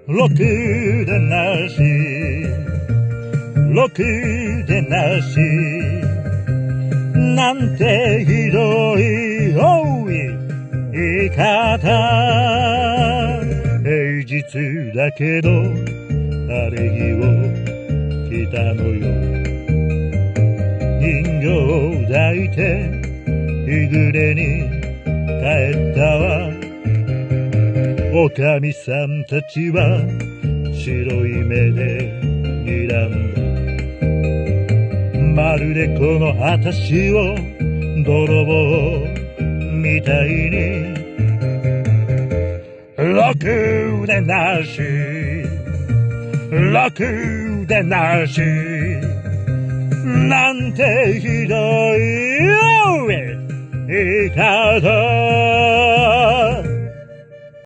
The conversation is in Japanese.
ろくでなし、ろくでなし、なんてひどい多い言い方。平日だけど晴れ着を着たのよ。人形を抱いて日暮れに帰ったわ。おかみさんたちは白い目で睨んだ。まるでこの私を泥棒みたいに。ろくでなし、ろくでなし、なんてひどい言い方。